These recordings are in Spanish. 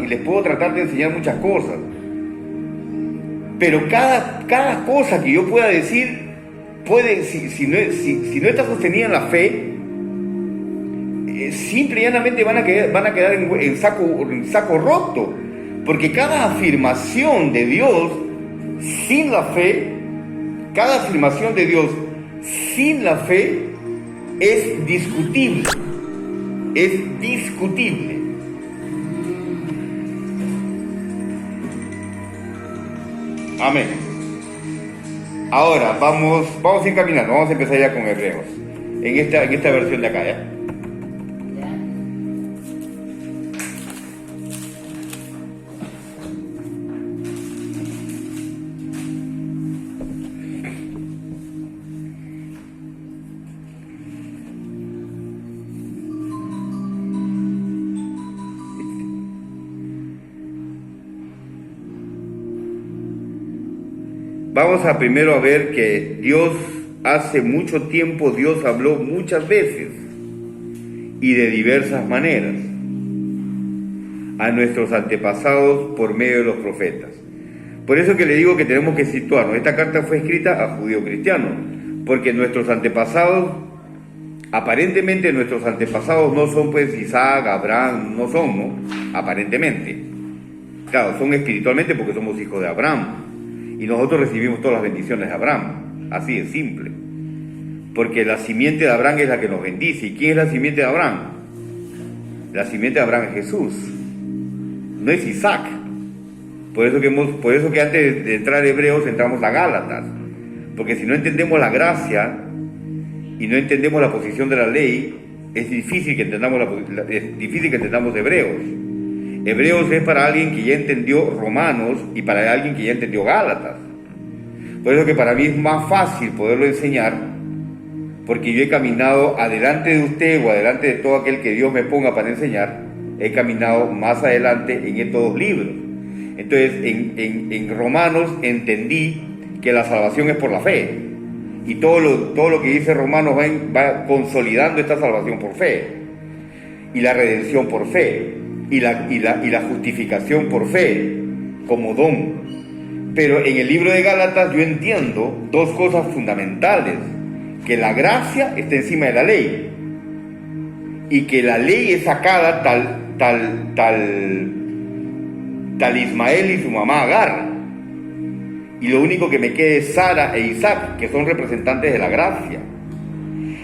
y les puedo tratar de enseñar muchas cosas. Pero cada cosa que yo pueda decir, si no está sostenida en la fe, simple y llanamente van a quedar en saco roto. Porque cada afirmación de Dios sin la fe, es discutible. Es discutible. Amén. Ahora vamos a ir caminando. Vamos a empezar ya con Hebreos. En esta versión de acá, ¿ya? Vamos a primero ver que hace mucho tiempo Dios habló muchas veces y de diversas maneras a nuestros antepasados por medio de los profetas. Por eso que le digo que tenemos que situarnos. Esta carta fue escrita a judíos cristianos, porque nuestros antepasados, aparentemente nuestros antepasados no son pues Isaac, Abraham, no son, ¿no? Aparentemente. Claro, son espiritualmente porque somos hijos de Abraham. Y nosotros recibimos todas las bendiciones de Abraham, así de simple. Porque la simiente de Abraham es la que nos bendice. ¿Y quién es la simiente de Abraham? La simiente de Abraham es Jesús, no es Isaac. Por eso que antes de entrar a Hebreos entramos a Gálatas. Porque si no entendemos la gracia y no entendemos la posición de la ley, es difícil que entendamos Hebreos. Hebreos es para alguien que ya entendió Romanos y para alguien que ya entendió Gálatas. Por eso que para mí es más fácil poderlo enseñar, porque yo he caminado adelante de usted o adelante de todo aquel que Dios me ponga para enseñar. He caminado más adelante en estos dos libros. Entonces en Romanos entendí que la salvación es por la fe, y todo lo que dice Romanos va consolidando esta salvación por fe, y la redención por fe, y la justificación por fe como don. Pero en el libro de Gálatas yo entiendo dos cosas fundamentales: que la gracia está encima de la ley, y que la ley es sacada tal Ismael y su mamá Agar, y lo único que me queda es Sara e Isaac, que son representantes de la gracia.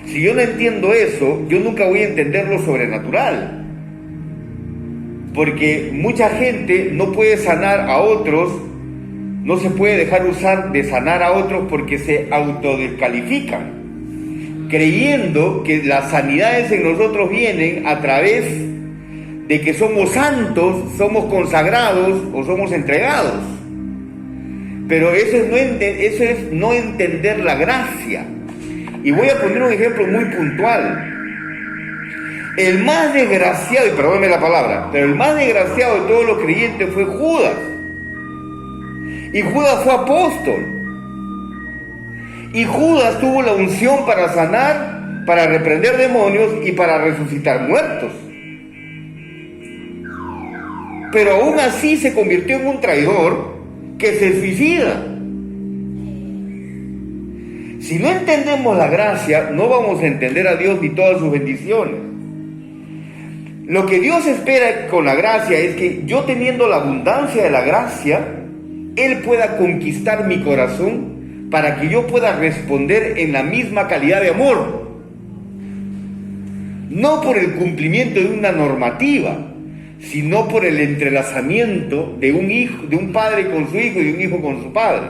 Si yo no entiendo eso, yo nunca voy a entender lo sobrenatural. Porque mucha gente no puede sanar a otros, no se puede dejar usar de sanar a otros porque se autodescalifican, creyendo que las sanidades en nosotros vienen a través de que somos santos, somos consagrados o somos entregados. Pero eso es no entender la gracia. Y voy a poner un ejemplo muy puntual. El más desgraciado, y perdóneme la palabra, pero el más desgraciado de todos los creyentes fue Judas. Y Judas fue apóstol. Y Judas tuvo la unción para sanar, para reprender demonios y para resucitar muertos. Pero aún así se convirtió en un traidor que se suicida. Si no entendemos la gracia, no vamos a entender a Dios ni todas sus bendiciones. Lo que Dios espera con la gracia es que yo, teniendo la abundancia de la gracia, Él pueda conquistar mi corazón para que yo pueda responder en la misma calidad de amor. No por el cumplimiento de una normativa, sino por el entrelazamiento de un padre con su hijo y de un hijo con su padre.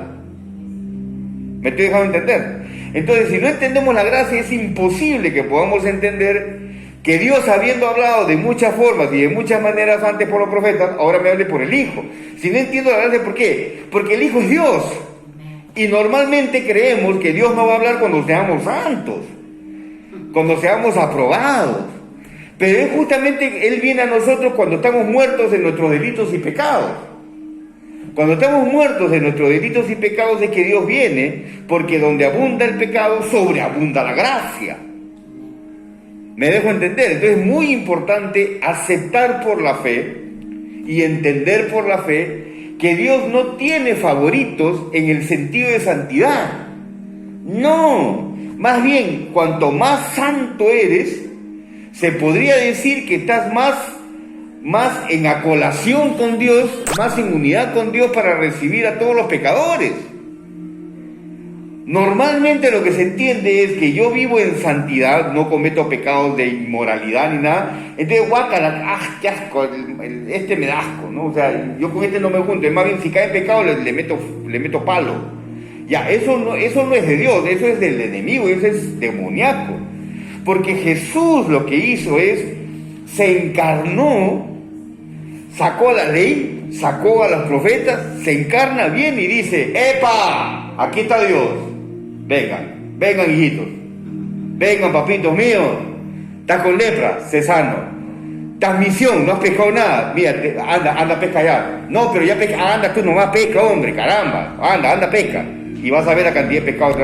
¿Me estoy dejando entender? Entonces, si no entendemos la gracia, es imposible que podamos entender que Dios, habiendo hablado de muchas formas y de muchas maneras antes por los profetas, ahora me hable por el Hijo. Si no entiendo la gracia, ¿por qué? Porque el Hijo es Dios. Y normalmente creemos que Dios no va a hablar cuando seamos santos, cuando seamos aprobados. Pero es justamente Él viene a nosotros cuando estamos muertos en nuestros delitos y pecados. Cuando estamos muertos en nuestros delitos y pecados es que Dios viene, porque donde abunda el pecado, sobreabunda la gracia. ¿Me dejo entender? Entonces es muy importante aceptar por la fe y entender por la fe que Dios no tiene favoritos en el sentido de santidad. No, más bien, cuanto más santo eres, se podría decir que estás más en acolación con Dios, más en unidad con Dios para recibir a todos los pecadores. Este lo que se entiende es que yo vivo en santidad, no cometo pecados de inmoralidad ni nada, entonces guácala, qué asco, este me da asco, ¿no? O sea, yo con este no me junto, más bien si cae en pecado le meto palo. Ya, eso no es de Dios, eso es del enemigo, eso es demoníaco. Porque Jesús lo que hizo es, se encarnó, sacó la ley, sacó a los profetas, se encarna bien y dice, ¡epa! Aquí está Dios. Vengan hijitos, vengan papitos míos, estás con lepra, sé sano, estás misión, no has pescado nada, mira, anda pesca allá, no, pero ya pesca, anda tú nomás pesca, hombre, caramba, anda pesca, y vas a ver la cantidad de pescado,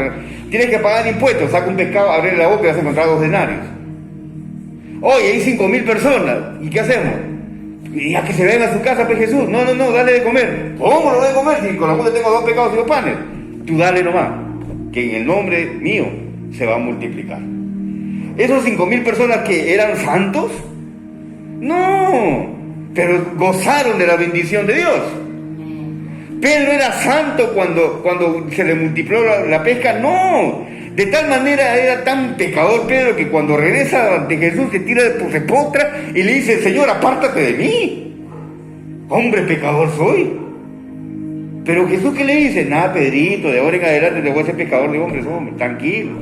tienes que pagar impuestos, saca un pescado, abre la boca y vas a encontrar 2 denarios, oye, hay 5.000 personas, ¿y qué hacemos? Y a que se vengan a su casa, pues Jesús, no, dale de comer, ¿cómo lo doy de comer? Si con la junta tengo 2 pescados y 2 panes, tú dale nomás, que en el nombre mío se va a multiplicar. ¿Esos 5.000 personas que eran santos? No, pero gozaron de la bendición de Dios. Pedro era santo cuando se le multiplicó la pesca, no. De tal manera era tan pecador Pedro que cuando regresa ante Jesús se postra y le dice, Señor, apártate de mí. Hombre pecador soy. Pero Jesús, ¿qué le dice? Nada, Pedrito, de ahora en adelante te voy a ser pecador de hombres, hombre, tranquilo.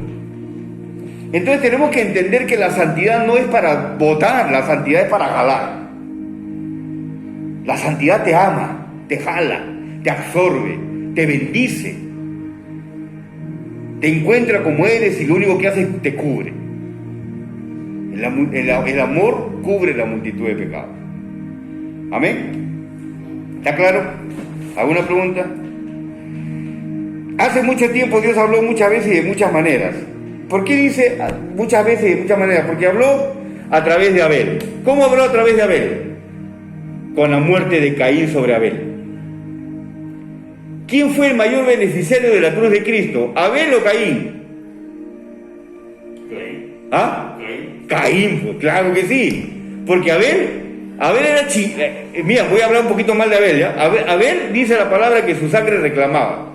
Entonces tenemos que entender que la santidad no es para votar, la santidad es para jalar. La santidad te ama, te jala, te absorbe, te bendice. Te encuentra como eres y lo único que hace es te cubre. El amor cubre la multitud de pecados. ¿Amén? ¿Está claro? ¿Alguna pregunta? Hace mucho tiempo Dios habló muchas veces y de muchas maneras. ¿Por qué dice muchas veces y de muchas maneras? Porque habló a través de Abel. ¿Cómo habló a través de Abel? Con la muerte de Caín sobre Abel. ¿Quién fue el mayor beneficiario de la cruz de Cristo? ¿Abel o Caín? ¿Ah? Caín, pues claro que sí. Porque Abel era mira, voy a hablar un poquito mal de Abel, ¿ya? Abel dice la palabra que su sangre reclamaba.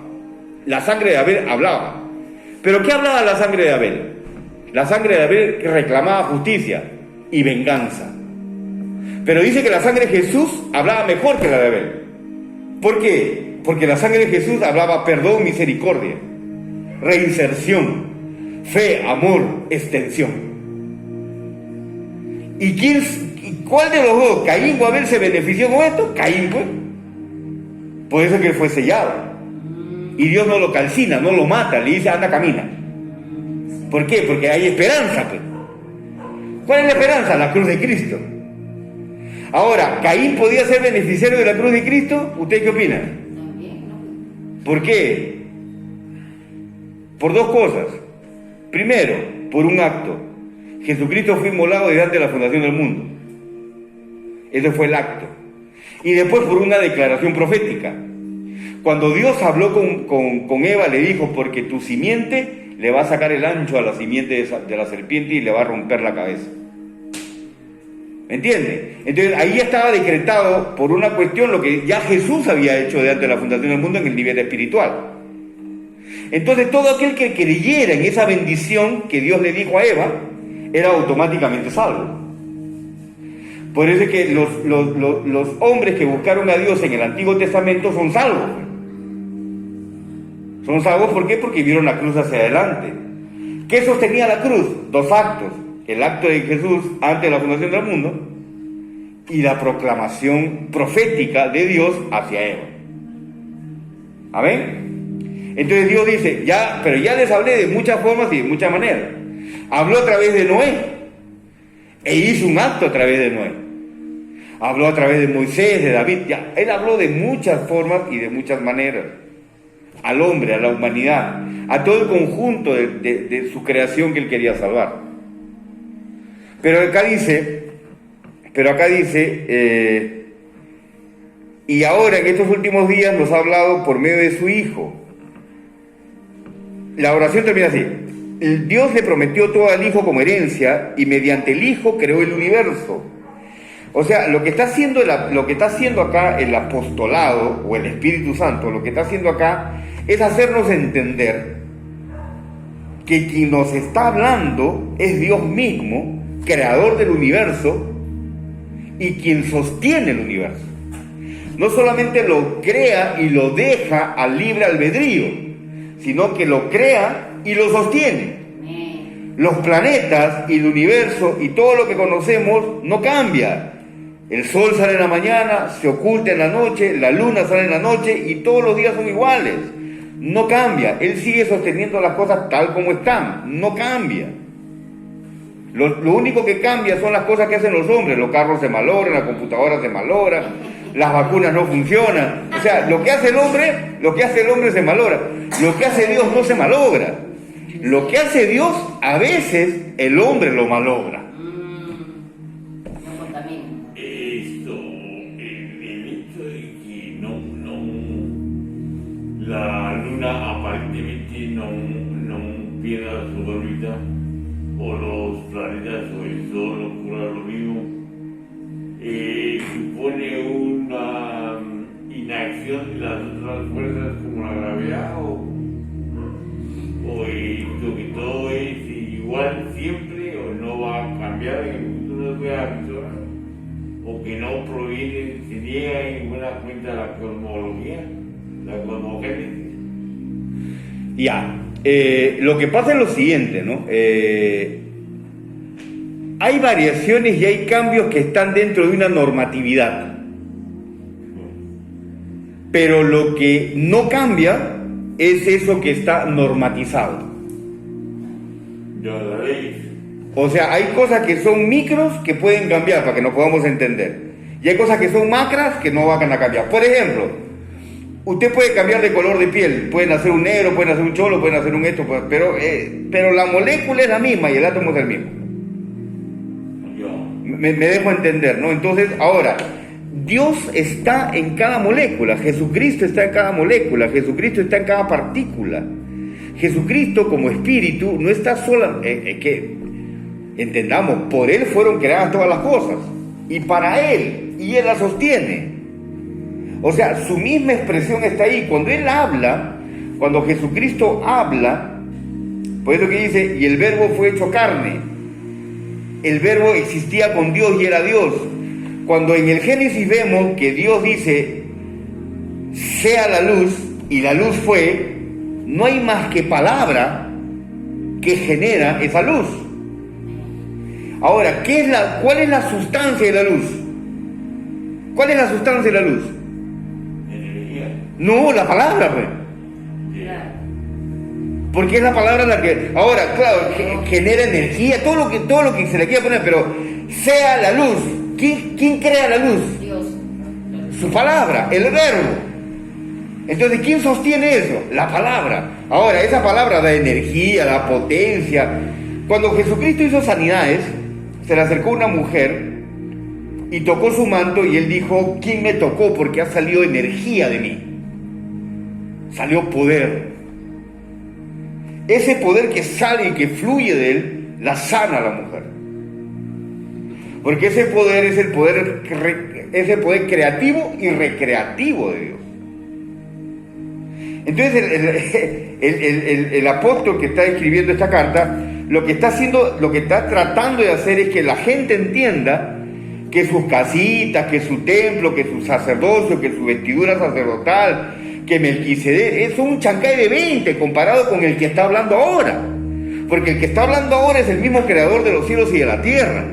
La sangre de Abel hablaba. ¿Pero qué hablaba la sangre de Abel? La sangre de Abel reclamaba justicia y venganza. Pero dice que la sangre de Jesús hablaba mejor que la de Abel. ¿Por qué? Porque la sangre de Jesús hablaba perdón, misericordia, reinserción, fe, amor, extensión. ¿Y cuál de los dos, Caín o Abel, se benefició con esto? Caín, pues. Por eso es que él fue sellado. Y Dios no lo calcina, no lo mata, le dice, anda, camina. ¿Por qué? Porque hay esperanza, pues. ¿Cuál es la esperanza? La cruz de Cristo. Ahora, ¿Caín podía ser beneficiario de la cruz de Cristo? ¿Ustedes qué opinan? ¿Por qué? Por 2 cosas. Primero, por un acto. Jesucristo fue inmolado desde antes de la fundación del mundo. Ese fue el acto. Y después por una declaración profética. Cuando Dios habló con Eva, le dijo, porque tu simiente le va a sacar el ancho a la simiente de la serpiente y le va a romper la cabeza. ¿Me entiende? Entonces ahí ya estaba decretado por una cuestión lo que ya Jesús había hecho desde antes de la fundación del mundo en el nivel espiritual. Entonces todo aquel que creyera en esa bendición que Dios le dijo a Eva, era automáticamente salvo. Por eso es que los hombres que buscaron a Dios en el Antiguo Testamento son salvos. Son salvos, ¿por qué? Porque vieron la cruz hacia adelante. ¿Qué sostenía la cruz? 2 actos. El acto de Jesús antes de la fundación del mundo y la proclamación profética de Dios hacia Eva. ¿Amén? Entonces Dios dice, pero ya les hablé de muchas formas y de muchas maneras. Habló a través de Noé e hizo un acto a través de Noé. Habló a través de Moisés, de David. Él habló de muchas formas y de muchas maneras. Al hombre, a la humanidad, a todo el conjunto de su creación que él quería salvar. Pero acá dice y ahora en estos últimos días nos ha hablado por medio de su Hijo. La oración termina así: Dios le prometió todo al Hijo como herencia y mediante el Hijo creó el universo. O sea, lo que está haciendo acá el apostolado o el Espíritu Santo, lo que está haciendo acá es hacernos entender que quien nos está hablando es Dios mismo, creador del universo, y quien sostiene el universo. No solamente lo crea y lo deja al libre albedrío, sino que lo crea y lo sostiene. Los planetas y el universo y todo lo que conocemos no cambia. El sol sale en la mañana, se oculta en la noche, la luna sale en la noche y todos los días son iguales. No cambia. Él sigue sosteniendo las cosas tal como están. No cambia. Lo único que cambia son las cosas que hacen los hombres. Los carros se malogran, las computadoras se malogran, las vacunas no funcionan. O sea, lo que hace el hombre se malogra. Lo que hace Dios no se malogra. Lo que hace Dios, a veces el hombre lo malogra. La luna aparentemente no pierda su órbita, o los planetas o el sol ocurra lo mismo, supone una inacción de las otras fuerzas como la gravedad, o esto que todo es igual siempre, o no va a cambiar en el futuro de la persona, o que no proviene, se niega en buena cuenta la cosmología. La cosmogénesis. Ya, lo que pasa es lo siguiente, ¿no? Hay variaciones y hay cambios que están dentro de una normatividad. Pero lo que no cambia es eso que está normatizado. Ya la ley. O sea, hay cosas que son micros que pueden cambiar para que nos podamos entender. Y hay cosas que son macras que no van a cambiar. Por ejemplo, usted puede cambiar de color de piel, pueden hacer un negro, pueden hacer un cholo, pueden hacer un esto, pero la molécula es la misma y el átomo es el mismo. Me dejo entender, ¿no? Entonces, ahora, Dios está en cada molécula, Jesucristo está en cada molécula, Jesucristo está en cada partícula. Jesucristo como espíritu no está sola, que entendamos, por Él fueron creadas todas las cosas, y para Él, y Él las sostiene. O sea, su misma expresión está ahí. Cuando Él habla, cuando Jesucristo habla, por eso que dice, y el verbo fue hecho carne. El verbo existía con Dios y era Dios. Cuando en el Génesis vemos que Dios dice, sea la luz, y la luz fue, no hay más que palabra que genera esa luz. Ahora, ¿cuál es la sustancia de la luz? ¿Cuál es la sustancia de la luz? No, la palabra, pues. Porque es la palabra la que, ahora, claro, genera energía, todo lo que se le quiera poner, pero sea la luz. ¿Quién crea la luz? Dios. Su palabra, el verbo. Entonces, ¿quién sostiene eso? La palabra. Ahora, esa palabra da energía, da potencia. Cuando Jesucristo hizo sanidades, se le acercó una mujer y tocó su manto y él dijo, ¿quién me tocó? Porque ha salido energía de mí. Salió poder. Ese poder que sale y que fluye de él, la sana a la mujer. Porque ese poder es el poder creativo y recreativo de Dios. Entonces el apóstol que está escribiendo esta carta, lo que está tratando de hacer es que la gente entienda que sus casitas, que su templo, que su sacerdocio, que su vestidura sacerdotal, que Melquisedec, es un chancay de 20 comparado con el que está hablando ahora. Porque el que está hablando ahora es el mismo creador de los cielos y de la tierra.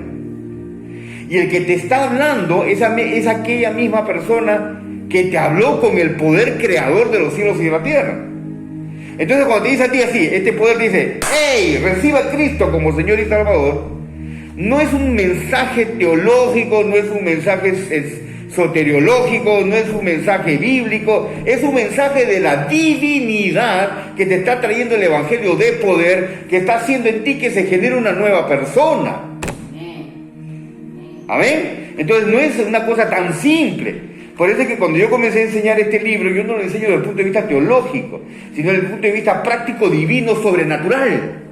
Y el que te está hablando es aquella misma persona que te habló con el poder creador de los cielos y de la tierra. Entonces cuando te dice a ti así, este poder te dice, ¡hey! Reciba a Cristo como Señor y Salvador. No es un mensaje teológico, no es un mensaje soteriológico, no es un mensaje bíblico, es un mensaje de la divinidad que te está trayendo el evangelio de poder, que está haciendo en ti que se genere una nueva persona. ¿Amén? Entonces no es una cosa tan simple. Por eso es que cuando yo comencé a enseñar este libro, yo no lo enseño desde el punto de vista teológico, sino desde el punto de vista práctico, divino, sobrenatural.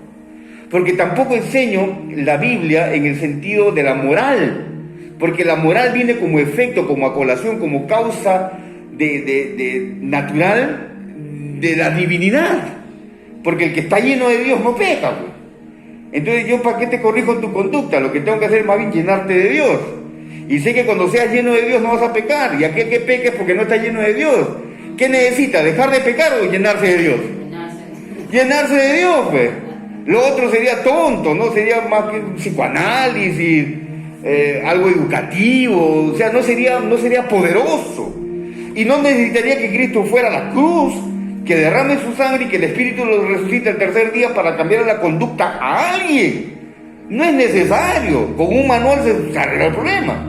Porque tampoco enseño la Biblia en el sentido de la moral, porque la moral viene como efecto, como a colación, como causa de natural de la divinidad. Porque el que está lleno de Dios no peca, pues. Entonces yo, ¿para qué te corrijo en tu conducta? Lo que tengo que hacer es más bien llenarte de Dios. Y sé que cuando seas lleno de Dios no vas a pecar. Y aquel que peque es porque no está lleno de Dios. ¿Qué necesita? ¿Dejar de pecar o llenarse de Dios? Llenarse de Dios, pues. Lo otro sería tonto, ¿no? Sería más que un psicoanálisis, algo educativo. O sea, no sería poderoso. Y no necesitaría que Cristo fuera a la cruz, que derrame su sangre y que el Espíritu lo resucite el tercer día para cambiar la conducta a alguien. No es necesario. Con un manual se arregla el problema.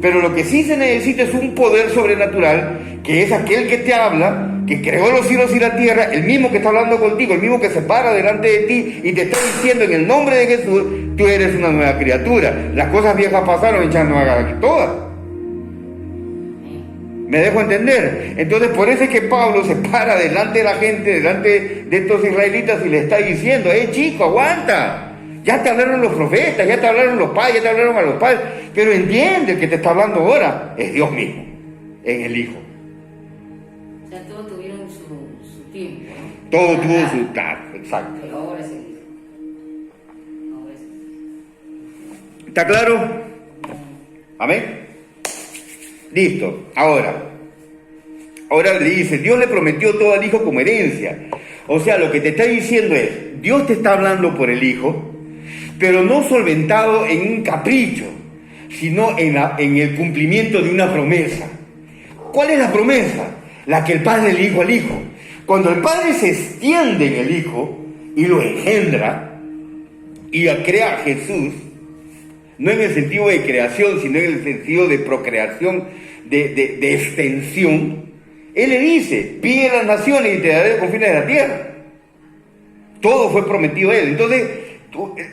Pero lo que sí se necesita es un poder sobrenatural, que es aquel que te habla, que creó los cielos y la tierra, el mismo que está hablando contigo, el mismo que se para delante de ti y te está diciendo en el nombre de Jesús, tú eres una nueva criatura. Las cosas viejas pasaron, ya no hagan aquí todas. ¿Me dejo entender? Entonces por eso es que Pablo se para delante de la gente, delante de estos israelitas y le está diciendo, chico, aguanta. Ya te hablaron los profetas, ya te hablaron los padres, ya te hablaron a los padres, pero entiende, el que te está hablando ahora es Dios mismo, en el Hijo. O sea, todos tuvieron su tiempo, ¿no? Todo tuvo su tiempo, exacto. Pero ahora es el Hijo. Ahora es el Hijo. ¿Está claro? Amén. Listo. Ahora le dice, Dios le prometió todo al Hijo como herencia. O sea, lo que te está diciendo es, Dios te está hablando por el Hijo, pero no solventado en un capricho, sino en el cumplimiento de una promesa. ¿Cuál es la promesa? La que el Padre le dijo al Hijo. Cuando el Padre se extiende en el Hijo y lo engendra y crea a Jesús, no en el sentido de creación, sino en el sentido de procreación, de extensión, Él le dice, pide a las naciones y te daré los confines de la tierra. Todo fue prometido a Él. Entonces,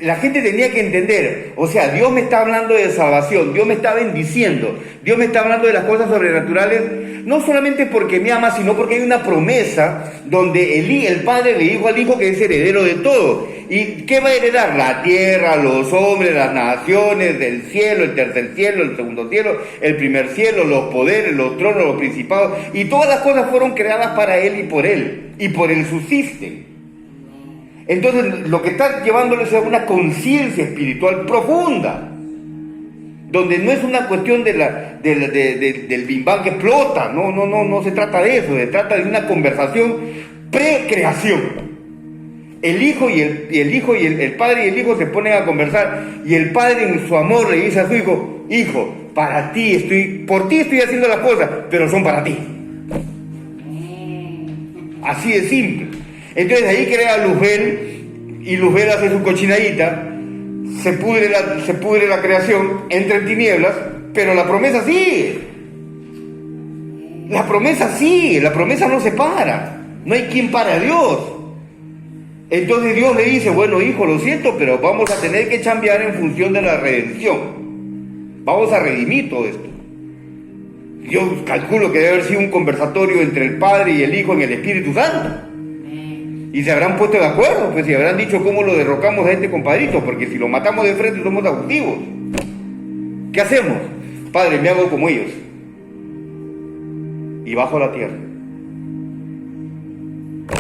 la gente tenía que entender, o sea, Dios me está hablando de salvación, Dios me está bendiciendo, Dios me está hablando de las cosas sobrenaturales, no solamente porque me ama, sino porque hay una promesa donde el Padre le dijo al Hijo que es heredero de todo. ¿Y qué va a heredar? La tierra, los hombres, las naciones, el cielo, el tercer cielo, el segundo cielo, el primer cielo, los poderes, los tronos, los principados, y todas las cosas fueron creadas para Él, y por Él subsisten. Entonces, lo que está llevándoles a una conciencia espiritual profunda, donde no es una cuestión del Big Bang que explota, no se trata de eso, se trata de una conversación pre-creación. El Hijo y el Padre y el Hijo se ponen a conversar, y el Padre en su amor le dice a su Hijo, Hijo, por ti estoy haciendo las cosas, pero son para ti. Así de simple. Entonces ahí crea a Luzbel, y Luzbel hace su cochinadita, se pudre la creación, entra en tinieblas, pero la promesa sigue. La promesa no se para. No hay quien para a Dios. Entonces Dios le dice, bueno, hijo, lo siento, pero vamos a tener que chambear en función de la redención. Vamos a redimir todo esto. Yo calculo que debe haber sido un conversatorio entre el Padre y el Hijo en el Espíritu Santo. Y se habrán puesto de acuerdo, pues, y habrán dicho cómo lo derrocamos a este compadrito, porque si lo matamos de frente somos abusivos. ¿Qué hacemos? Padre, me hago como ellos. Y bajo a la tierra.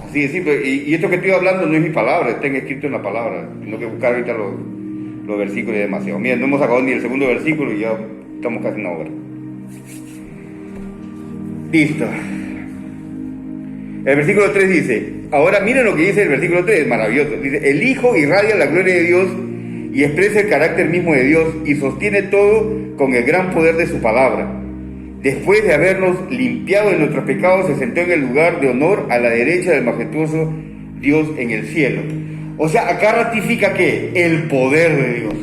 Así de simple. Y esto que estoy hablando no es mi palabra, está escrito en la palabra. Tengo que buscar ahorita los versículos y demasiado. Mira, no hemos acabado ni el segundo versículo y ya estamos casi en una hora. Listo. El versículo 3 dice, ahora miren lo que dice el versículo 3, es maravilloso. Dice, el Hijo irradia la gloria de Dios y expresa el carácter mismo de Dios y sostiene todo con el gran poder de su palabra. Después de habernos limpiado de nuestros pecados, se sentó en el lugar de honor a la derecha del majestuoso Dios en el cielo. O sea, acá ratifica ¿qué? El poder de Dios.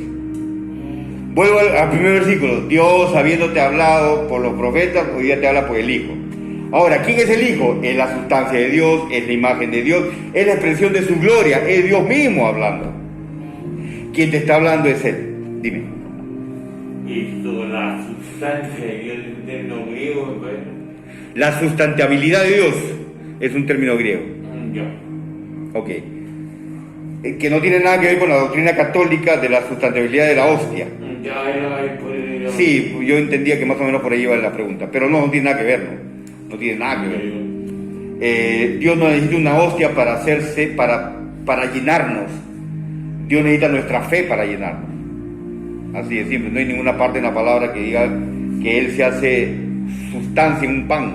Vuelvo al primer versículo. Dios, habiéndote hablado por los profetas, hoy día te habla por el Hijo. Ahora, ¿quién es el Hijo? Es la sustancia de Dios, es la imagen de Dios, es la expresión de su gloria, es Dios mismo hablando. ¿Quién te está hablando es Él? Dime. Esto, la sustancia de Dios término griego, me parece. La sustantibilidad de Dios es un término griego. Ya. Ok. Que no tiene nada que ver con la doctrina católica de la sustantibilidad de la hostia. Ya. Sí, yo entendía que más o menos por ahí iba la pregunta, pero no tiene nada que ver, ¿no? No tiene nada que ver. Dios no necesita una hostia para hacerse, para llenarnos. Dios necesita nuestra fe para llenarnos. Así de simple, no hay ninguna parte en la palabra que diga que Él se hace sustancia en un pan.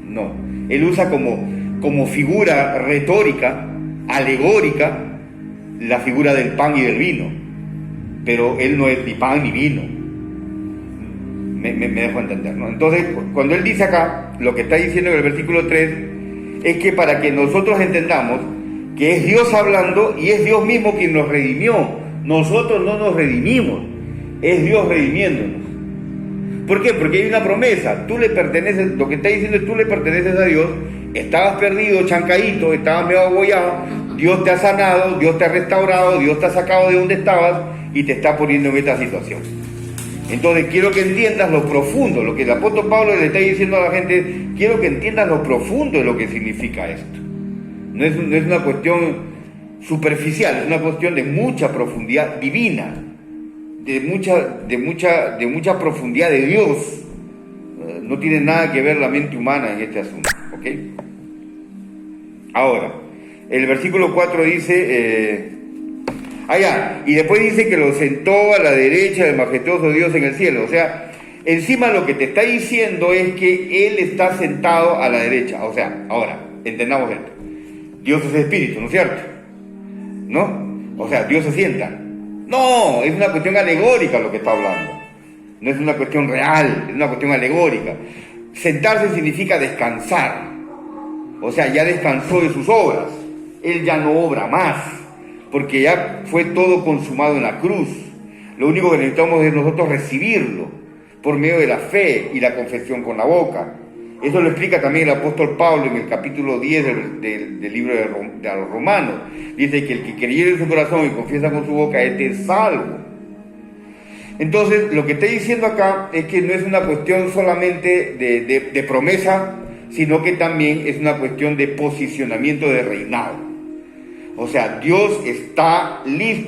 No, Él usa como figura retórica, alegórica, la figura del pan y del vino, pero Él no es ni pan ni vino. Me dejo entender, ¿no? Entonces, cuando Él dice acá, lo que está diciendo en el versículo 3, es que para que nosotros entendamos que es Dios hablando y es Dios mismo quien nos redimió. Nosotros no nos redimimos, es Dios redimiéndonos. ¿Por qué? Porque hay una promesa, tú le perteneces, lo que está diciendo es tú le perteneces a Dios, estabas perdido, chancadito, estabas medio abollado, Dios te ha sanado, Dios te ha restaurado, Dios te ha sacado de donde estabas y te está poniendo en esta situación. Entonces quiero que entiendas lo profundo, lo que el apóstol Pablo le está diciendo a la gente, quiero que entiendas lo profundo de lo que significa esto. No es una cuestión superficial, es una cuestión de mucha profundidad divina, de mucha profundidad de Dios. No tiene nada que ver la mente humana en este asunto, ¿ok? Ahora, el versículo 4 dice, y después dice que lo sentó a la derecha del majestuoso Dios en el cielo. O sea, encima lo que te está diciendo es que Él está sentado a la derecha. O sea, ahora, entendamos esto. Dios es espíritu, ¿no es cierto? ¿No? O sea, Dios se sienta. No, es una cuestión alegórica lo que está hablando. No es una cuestión real, es una cuestión alegórica. Sentarse significa descansar. O sea, ya descansó de sus obras. Él ya no obra más, porque ya fue todo consumado en la cruz. Lo único que necesitamos es nosotros recibirlo por medio de la fe y la confesión con la boca. Eso lo explica también el apóstol Pablo en el capítulo 10 del libro de los Romanos. Dice que el que creyere en su corazón y confiesa con su boca, este es salvo. Entonces, lo que está diciendo acá es que no es una cuestión solamente de promesa, sino que también es una cuestión de posicionamiento de reinado. O sea, Dios está listo